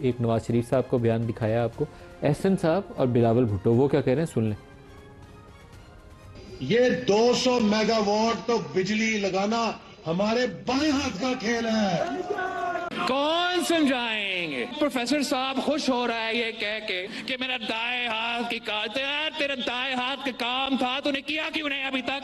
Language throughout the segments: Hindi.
एक नवाज शरीफ साहब को बयान दिखाया आपको, एहसन साहब और बिलावल भुट्टो वो क्या कह रहे हैं, सुन लें। ये 200 मेगावाट तो बिजली लगाना हमारे बाएं हाथ का खेल है। कौन समझाएंगे? प्रोफेसर साहब खुश हो रहा है ये कह के कि मेरा दाएं हाथ की तेरा दाएं हाथ का काम था, तूने किया क्यों नहीं अभी तक?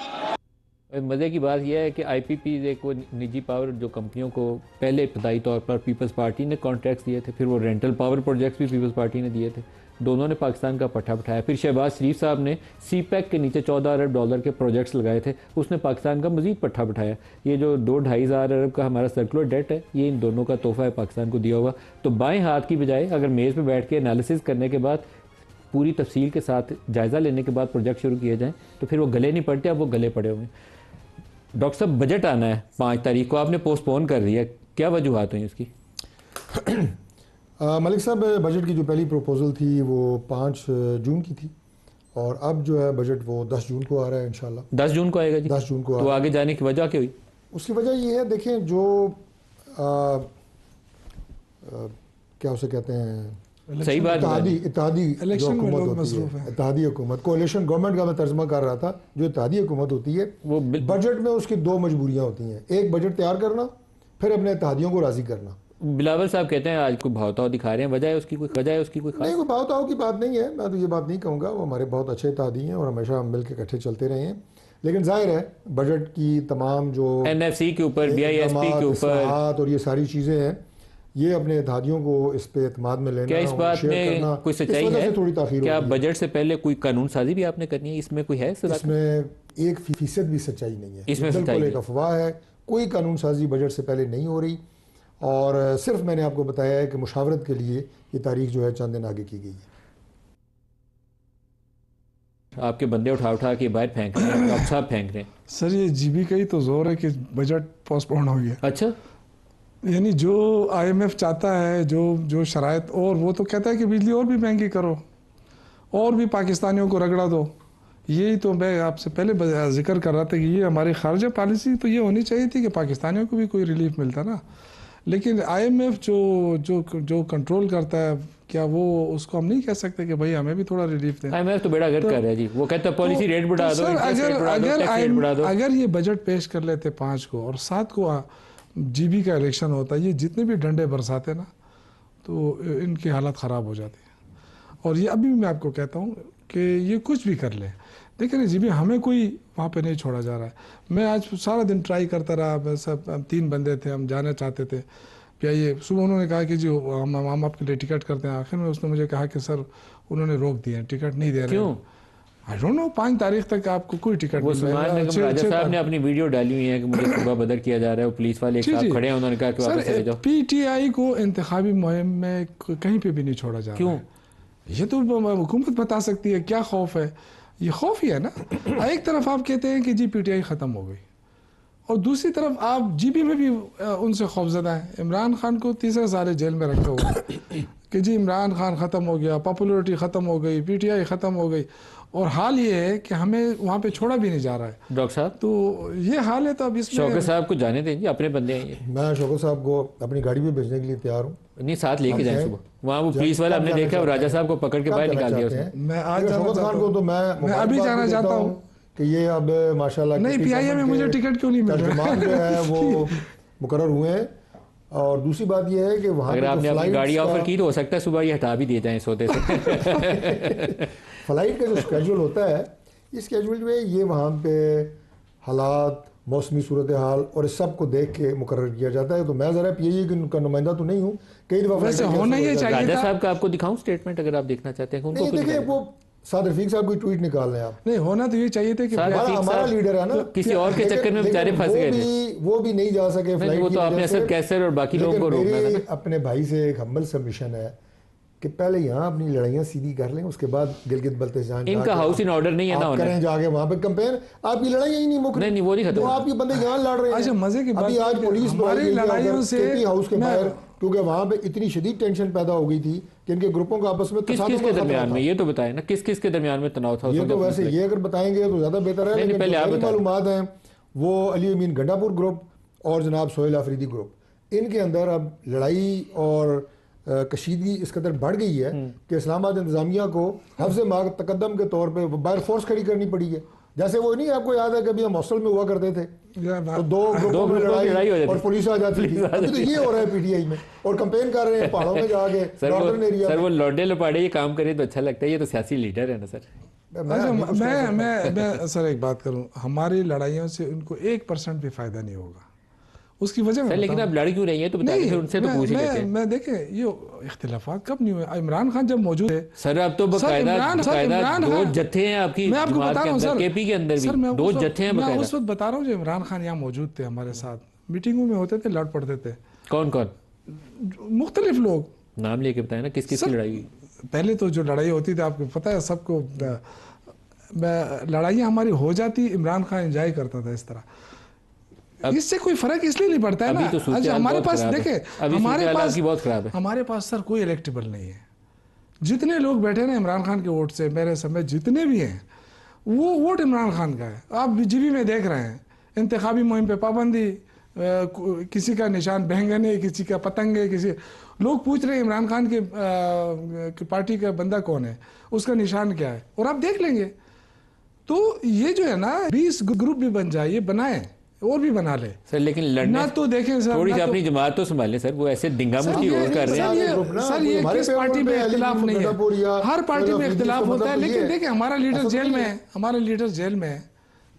मज़े की बात यह है कि IPPs एक वो निजी पावर जो कंपनियों को पहले इब्तदाई तौर पर पीपल्स पार्टी ने कॉन्ट्रैक्ट्स दिए थे, फिर वो रेंटल पावर प्रोजेक्ट्स भी पीपल्स पार्टी ने दिए थे, दोनों ने पाकिस्तान का पट्टा बिठाया। फिर शहबाज शरीफ साहब ने CPEC के नीचे 14 अरब डॉलर के प्रोजेक्ट्स लगाए थे, उसने पाकिस्तान का मजीद पट्टा बिठाया। ये जो 2-2.5 अरब का हमारा सर्कुलर डेट है, ये इन दोनों का तोहफा है पाकिस्तान को दिया हुआ। तो बाएँ हाथ की बजाय अगर मेज़ पर बैठ के एनालिसिस करने के बाद पूरी तफसील के साथ जायज़ा लेने के बाद प्रोजेक्ट शुरू किए जाएँ तो फिर वो गले नहीं पड़ते, अब वो गले पड़े हुए हैं। डॉक्टर साहब बजट आना है 5 तारीख को, आपने पोस्टपोन कर दिया, क्या वजूहत हुई उसकी? मलिक साहब, बजट की जो पहली प्रपोजल थी वो 5 जून की थी और अब जो है बजट वो 10 जून को आ रहा है इंशाल्लाह। 10 जून को आएगा जी? 10 जून को तो आगे जाने की वजह क्या हुई? उसकी वजह ये है, देखें जो क्या उसे कहते हैं, सही बात, इत्तेहादी जो हुकूमत होती है, इत्तेहादी हुकूमत, कोalition गवर्नमेंट का मैं तर्जमा कर रहा था, जो इत्तेहादी हुकूमत होती है वो बजट में उसकी 2 मजबूरियाँ होती हैं, एक बजट तैयार करना, फिर अपने इत्तेहादियों को राज़ी करना। बिलावल साहब कहते हैं आज कोई भावताव दिखा रहे हैं, वजह है उसकी, कोई वजह है उसकी? कोई नहीं, कोई भावताव की बात नहीं है, मैं तो ये बात नहीं कहूँगा, वो हमारे बहुत अच्छे इत्तेहादी हैं और हमेशा हम मिल के इकट्ठे चलते रहे हैं। लेकिन जाहिर है बजट की तमाम जो NFC के ऊपर, BISP के ऊपर और ये सारी चीज़ें हैं, ये अपने इत्तेहादियों को इस पे एतमाद में लेना, क्या इस बात में कोई सच्चाई है? थोड़ी ताखीर क्या बजट से पहले कोई कानून साजी भी आपने करनी है, इसमें कोई है? इसमें 1% भी सच्चाई नहीं है, इसमें बिल्कुल एक अफवाह है, कोई कानून साजी बजट से पहले नहीं हो रही और सिर्फ मैंने आपको बताया है कि मुशावरत के लिए ये तारीख जो है चंद दिन आगे की गई है। आपके बंदे उठा उठा के बाहर फेंक रहे हैं, डॉक्टर साहब फेंक रहे हैं। सर ये GB का ही तो जोर है कि बजट पोस्टपोन हो गया। अच्छा, यानी जो IMF चाहता है, जो शराइत, और वो तो कहता है कि बिजली और भी महंगी करो और भी पाकिस्तानियों को रगड़ा दो। यही तो मैं आपसे पहले जिक्र कर रहा था कि ये हमारी खारजा पॉलिसी तो ये होनी चाहिए थी कि पाकिस्तानियों को भी कोई रिलीफ मिलता ना। लेकिन IMF जो कंट्रोल करता है, क्या वो उसको हम नहीं कह सकते कि भाई हमें भी थोड़ा रिलीफ दें? IMF तो बेड़ा गर्क कर रहा है जी, वो कहता है पॉलिसी रेट बढ़ा दो, अगर ये बजट पेश कर लेते 5 को और 7 को GB का इलेक्शन होता, ये जितने भी डंडे बरसाते ना तो इनकी हालत ख़राब हो जाती है। और ये अभी मैं आपको कहता हूँ कि ये कुछ भी कर ले, देखिए GB हमें कोई वहाँ पे नहीं छोड़ा जा रहा है। मैं आज सारा दिन ट्राई करता रहा, सब 3 बंदे थे, हम जाना चाहते थे PIA। सुबह उन्होंने कहा कि जी हम आपके लिए टिकट करते हैं, आखिर में उसने मुझे कहा कि सर उन्होंने रोक दिए, टिकट नहीं दे रहे। क्यों? आई डोंट नो, 5 तारीख तक आपको कोई टिकट वो राजा साहब ने अपनी वीडियो डाली हुई है कि मुझे सुबह बदर किया जा रहा है, पुलिस वाले एक साथ खड़े हैं, उन्होंने कहा कि वापस चले जाओ। PTI को इंतखाबी मुहिम में कहीं पे भी नहीं छोड़ा जा रहा। क्यों? ये तो हुकूमत बता सकती है, क्या खौफ है? ये खौफ ही है ना। एक तरफ आप कहते हैं कि जी PTI ख़त्म हो गई और दूसरी तरफ आप GB में भी उनसे खौफजदा है। इमरान खान को 30 साल जेल में रखा हुआ कि जी इमरान खान ख़त्म हो गया, पॉपुलरिटी ख़त्म हो गई, PTI ख़त्म हो गई, और हाल ये है कि हमें वहाँ पे छोड़ा भी नहीं जा रहा है। डॉक्टर साहब तो ये हाल है। तो अब इसमें शौकत साहब को जाने देंगे, अपने बंदे हैं ये। मैं शौकत साहब को अपनी गाड़ी में भेजने के लिए तैयार हूँ। नहीं, साथ लेके जाए सुबह, वहाँ वो पुलिस वाला हमने देखा, राजा साहब को पकड़ के बाहर निकाल दिया उसने। मैं आज शौकत खान को तो मैं अभी जाना चाहता हूँ कि ये अब माशाल्लाह नहीं, PIA में मुझे टिकट क्यों नहीं मिल रहा जो है वो मुकर्रर हुए हैं। और दूसरी बात यह है कि वहाँ अगर आपने अपनी गाड़ी ऑफर की तो हो सकता है सुबह ये हटा भी दिए जाए सोते से। फ्लाइट का जो स्केड्यूल होता है, इस स्केड्यूल में ये वहाँ पे हालात, मौसमी सूरत हाल और इस सब को देख के मुकर्रर किया जाता है। तो मैं ज़रा PIA का नुमाइंदा तो नहीं हूँ, कई दफ़ा वैसे होना ही चाहिए। राजा साहब का आपको दिखाऊं स्टेटमेंट अगर आप देखना चाहते हैं? नहीं, देखिए वो साद रफीक साहब कोई ट्वीट निकाल रहे हैं आप। नहीं, होना तो ये चाहिए था कि हमारा लीडर है ना, किसी और के चक्कर में बेचारे फंस गए थे, वो भी नहीं जा सके फ्लाइट। वो तो आपने सिर्फ कैसर और बाकी लोगों को रोकना था। अपने भाई से एक हम्बल सबमिशन है कि पहले यहाँ अपनी लड़ाइयाँ सीधी कर लें, उसके बाद गिलगित बल्तिस्तान इनका हाउस इन ऑर्डर नहीं है ना, करें जाके वहाँ पे कंपेयर। आपकी लड़ाइयाँ ही नहीं मुक रही। नहीं, वो नहीं खत्म, आपके बंदे यहाँ लड़ रहे हैं। अच्छा, मजे की बात, अभी आज पुलिस लड़ाइयों से हाउस के बाहर, क्योंकि वहाँ पे इतनी शदीद टेंशन पैदा हो गई थी कि इनके ग्रुपों का आपस में किस के दरमियान में, ये तो बताएं ना, किस के दरमियान में तनाव था? ये तो वैसे ये अगर बताएंगे तो ज़्यादा बेहतर है, लेकिन पहले आप मालूमात हैं वो अली अमीन गंडापुर ग्रुप और जनाब सोहेल आफरीदी ग्रुप, इनके अंदर अब लड़ाई और कशीदगी इस कदर बढ़ गई है कि इस्लामाबाद इंतजामिया को हफ्ज़ तकद्दम के तौर पे बाहर फोर्स खड़ी करनी पड़ी है। जैसे वो नहीं आपको याद है कभी हम हॉस्टल में हुआ करते थे तो दो ग्रुपों में लड़ाई और पुलिस आ जाती थी। अभी तो ये हो रहा है पीटीआई में और कैंपेन कर रहे हैं पहाड़ों में जाके नॉर्दर्न एरिया। सर वो लौंडे लपाड़े ये काम करे तो अच्छा लगता है, ये तो सियासी लीडर है ना सर। अच्छा मैं सर एक बात करूं, हमारी लड़ाइयों से उनको 1% भी फायदा नहीं होगा। उसकी वजह सर लेकिन अब लड़ क्यों रही है तो बताइए, फिर उनसे तो पूछ ही लेते हैं। मैं देखे ये इख्तिलाफात कब नहीं हुए, इमरान खान जब मौजूद है सर अब तो बकायदा दो जत्थे हैं आपकी मैं आपको बता रहा हूँ सर, केपी के अंदर भी दो जत्थे हैं। मैं उस वक्त बता रहा हूँ जो इमरान खान यहाँ मौजूद थे हमारे साथ, मीटिंगों में होते थे, लड़ पड़ते थे। कौन कौन? मुख्तलिफ लोग, नाम लेके बताए ना किस किस की लड़ाई हुई। पहले तो जो लड़ाई होती थी आपको पता है सबको, लड़ाइयाँ हमारी हो जाती, इमरान खान एंजॉय करता था इस तरह। इससे कोई फर्क इसलिए नहीं पड़ता है ना। तो हमारे पास देखे हमारे पास सर कोई इलेक्टेबल नहीं है। जितने लोग बैठे ना इमरान खान के वोट से, मेरे समय जितने भी हैं वो वोट इमरान खान का है। आप बीजेपी में देख रहे हैं इंतखाबी मुहिम पे पाबंदी, किसी का निशान बैंगन है, किसी का पतंग है, किसी लोग पूछ रहे हैं इमरान खान के पार्टी का बंदा कौन है, उसका निशान क्या है, और आप देख लेंगे। तो ये जो है ना 20 ग्रुप भी बन जाए, ये बनाए और भी बना ले सर, लेकिन लड़ने ना तो देखें सर, थोड़ी सी अपनी जमात तो संभालें सर। वो ऐसे डिंगा मुश्ती रोज कर रहे हैं सर। ये किस पार्टी में इख्तिलाफ नहीं है, हर पार्टी में इख्तिलाफ होता है। लेकिन देखिए हमारा लीडर जेल में है, हमारा लीडर जेल में है,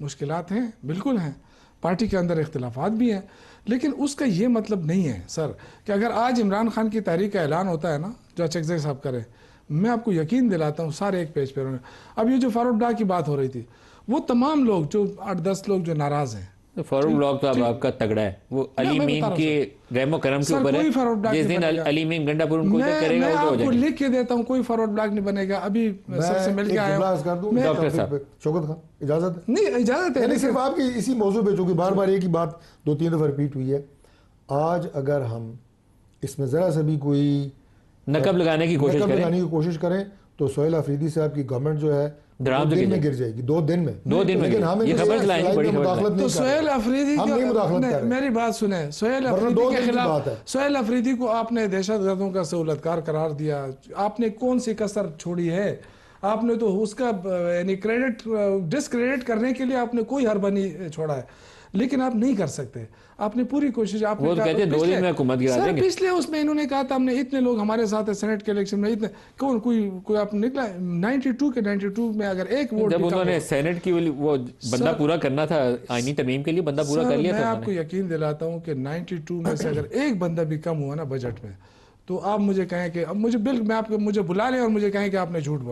मुश्किलात हैं, बिल्कुल हैं, पार्टी के अंदर इख्तिलाफात भी हैं। लेकिन उसका ये मतलब नहीं है सर कि अगर आज इमरान खान की तहरीक का ऐलान होता है ना, जो चकज़ई साहब करें, मैं आपको यकीन दिलाता हूँ सारे एक पेज पे होंगे। अब ये जो फारूक ब्लॉक की बात हो रही थी, वो तमाम लोग जो 8-10 लोग जो नाराज हैं, तो फारूक ब्लॉक तो अब आपका तगड़ा है। वो अली मीम के रहमो करम के ऊपर है। जिस दिन अली मीम गंडापुर उनको करेगा मैं आपको लिख के देता हूँ, कोई फारूक ब्लॉक नहीं बनेगा। अभी सबसे मिल के आया डॉक्टर साहब, शौकत खान, इजाजत नहीं, इजाजत है। सिर्फ आपकी इसी मौजू पे, चूंकि बार बार एक ही बात 2-3 दफा रिपीट हुई है, आज अगर हम इसमें जरा सा भी कोई नकब लगाने की कोशिश करें तो सोहेल अफरीदी साहब की गवर्नमेंट जो है 2 दिन में गिर जाएगी। 2 दिन में लेकिन हम ये खबर लाएंगे बड़ी मुदाखलत नहीं। तो सोहेल अफरीदी मेरी बात सुने, सोहेल अफरीदी के खिलाफ, सोहेल अफरीदी को आपने दहशतगर्दों का सहूलतकार करार दिया। आपने कौन सी कसर छोड़ी है? आपने तो उसका यानी डिस्क्रेडिट करने के लिए आपने कोई हरबा नहीं छोड़ा है। लेकिन आप नहीं कर सकते, आपने पूरी कोशिश, आपने वो कहते हैं 2 दिन में हुकूमत गिरा देंगे। पिछले उसमें इन्होंने कहा था हमने इतने लोग हमारे साथ है सेनेट के इलेक्शन में, इतने कोई आप निकला 92 में अगर एक वोट, जब उन्होंने सेनेट की वो बंदा पूरा करना था आईनी तरमीम के लिए, बंदा पूरा कर लिया था। मैं आपको यकीन दिलाता हूँ कि 92 में से अगर एक बंदा भी कम हुआ ना बजट में, तो आप मुझे कहें कि अब मुझे बुला लें और मुझे कहें कि आपने झूठ बोला।